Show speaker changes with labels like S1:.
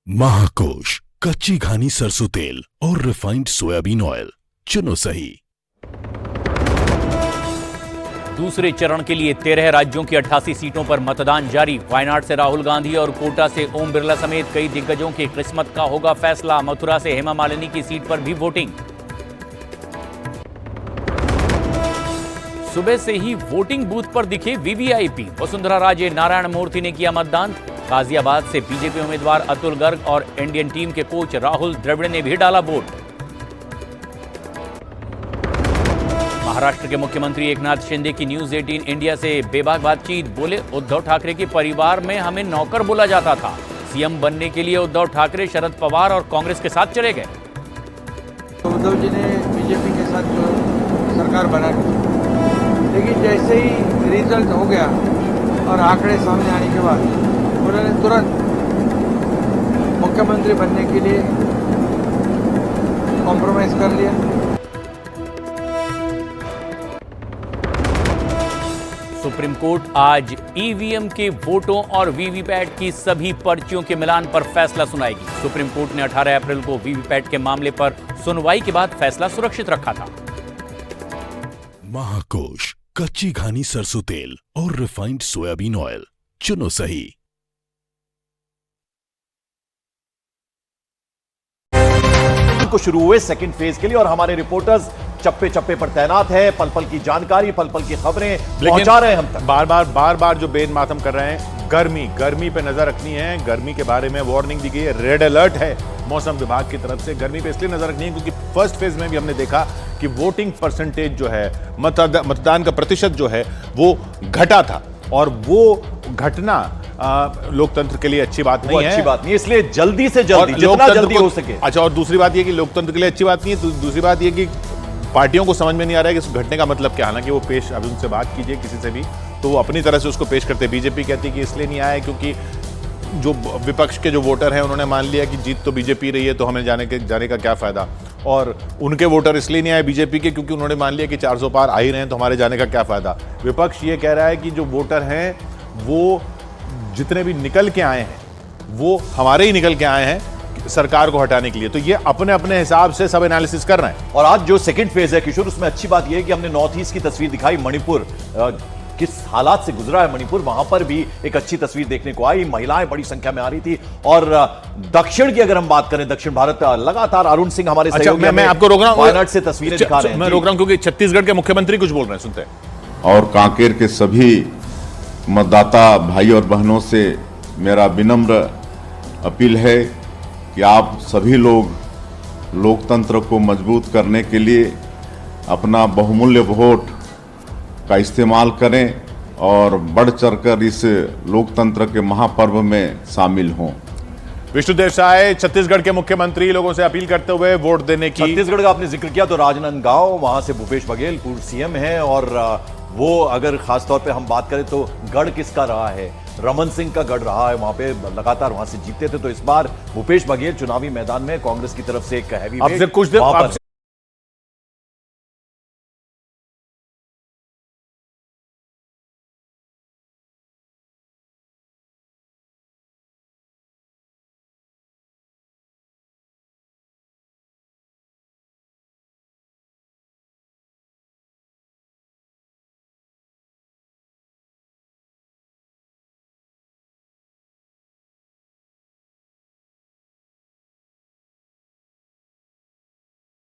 S1: महाकोश कच्ची घानी सरसों तेल और रिफाइंड सोयाबीन ऑयल चुनो सही।
S2: दूसरे चरण के लिए 13 राज्यों की 88 सीटों पर मतदान जारी। वायनाड से राहुल गांधी और कोटा से ओम बिरला समेत कई दिग्गजों की किस्मत का होगा फैसला। मथुरा से हेमा मालिनी की सीट पर भी वोटिंग। सुबह से ही वोटिंग बूथ पर दिखे वीवीआईपी। वसुंधरा राजे, नारायण मूर्ति ने किया मतदान। गाजियाबाद से बीजेपी उम्मीदवार अतुल गर्ग और इंडियन टीम के कोच राहुल द्रविड़ ने भी डाला वोट। महाराष्ट्र के मुख्यमंत्री एकनाथ शिंदे की न्यूज 18 इंडिया से बेबाक बातचीत। बोले, उद्धव ठाकरे के परिवार में हमें नौकर बोला जाता था। सीएम बनने के लिए उद्धव ठाकरे शरद पवार और कांग्रेस के साथ चले गए।
S3: उद्धव जी ने बीजेपी के साथ सरकार बना दी, लेकिन जैसे ही रिजल्ट हो गया और आंकड़े सामने आने के बाद उन्होंने तुरंत मुख्यमंत्री बनने के लिए कॉम्प्रोमाइज कर लिया।
S2: सुप्रीम कोर्ट आज ईवीएम के वोटों और वीवीपैट की सभी पर्चियों के मिलान पर फैसला सुनाएगी। सुप्रीम कोर्ट ने 18 अप्रैल को वीवीपैट के मामले पर सुनवाई के बाद फैसला सुरक्षित रखा था।
S1: महाकोश कच्ची घानी सरसों तेल और रिफाइंड सोयाबीन ऑयल चुनो सही।
S4: को शुरू हुए सेकंड फेज के लिए और हमारे रिपोर्टर्स चप्पे चप्पे पर तैनात है। पल पल की जानकारी, पल पल की खबरें पहुंचा रहे हैं हम तक।
S5: बार बार जो बेन मातम कर रहे हैं, गर्मी पे नजर रखनी है। गर्मी के बारे में वार्निंग दी गई है, रेड अलर्ट है मौसम विभाग की तरफ से। गर्मी पे इसलिए नजर रखनी है क्योंकि फर्स्ट फेज में भी हमने देखा कि वोटिंग परसेंटेज जो है, मतदान का प्रतिशत जो है वो घटा था, और वो घटना लोकतंत्र के लिए अच्छी बात नहीं है।
S4: अच्छी बात नहीं है, इसलिए जल्दी से जल्दी, जितना जल्दी हो सके।
S5: अच्छा, और दूसरी बात यह कि लोकतंत्र के लिए अच्छी बात नहीं है। दूसरी बात यह कि पार्टियों को समझ में नहीं आ रहा है कि इस घटने का मतलब क्या। हालांकि वो पेश, अभी उनसे बात कीजिए किसी से भी, तो वो अपनी तरह से उसको पेश करते। बीजेपी कहती है कि इसलिए नहीं आया क्योंकि जो विपक्ष के जो वोटर हैं उन्होंने मान लिया कि जीत तो बीजेपी रही है, तो हमें जाने का क्या फायदा। और उनके वोटर इसलिए नहीं आए बीजेपी के क्योंकि उन्होंने मान लिया कि 400 पार आ ही रहे हैं, तो हमारे जाने का क्या फायदा। विपक्ष ये कह रहा है कि जो वोटर हैं वो जितने भी निकल के आए हैं वो हमारे ही निकल के आए हैं सरकार को हटाने के लिए। तो ये अपने अपने हिसाब से सब एनालिसिस कर रहे हैं।
S4: और आज जो सेकंड फेज है किशोर, उसमें अच्छी बात यह है कि हमने नॉर्थ ईस्ट की तस्वीर दिखाई। मणिपुर किस हालात से गुजरा है मणिपुर, वहां पर भी एक अच्छी तस्वीर देखने को आई। महिलाएं बड़ी संख्या में आ रही थी। और दक्षिण की अगर हम बात करें, दक्षिण भारत लगातार अरुण सिंह हमारे सहयोगी,
S5: मैं आपको रोक रहा हूं,
S4: वायनाड से तस्वीरें दिखा रहे हैं।
S5: मैं रोक रहा हूं क्योंकि छत्तीसगढ़ के मुख्यमंत्री कुछ बोल रहे हैं, सुनते हैं।
S6: और कांकेर के सभी मतदाता भाई और बहनों से मेरा विनम्र अपील है कि आप सभी लोग लोकतंत्र को मजबूत करने के लिए अपना बहुमूल्य वोट का इस्तेमाल करें और बढ़ चढ़कर इस लोकतंत्र के महापर्व में शामिल हों।
S5: विष्णुदेव साय, छत्तीसगढ़ के मुख्यमंत्री, लोगों से अपील करते हुए वोट देने की।
S4: छत्तीसगढ़ का आपने जिक्र किया तो राजनांदगांव, वहां से भूपेश बघेल पूर्व सीएम हैं, और वो अगर खासतौर पे हम बात करें तो गढ़ किसका रहा है, रमन सिंह का गढ़ रहा है। वहां पे लगातार वहां से जीतते थे, तो इस बार भूपेश बघेल चुनावी मैदान में कांग्रेस की तरफ से एक हैवी
S5: अब से कुछ देर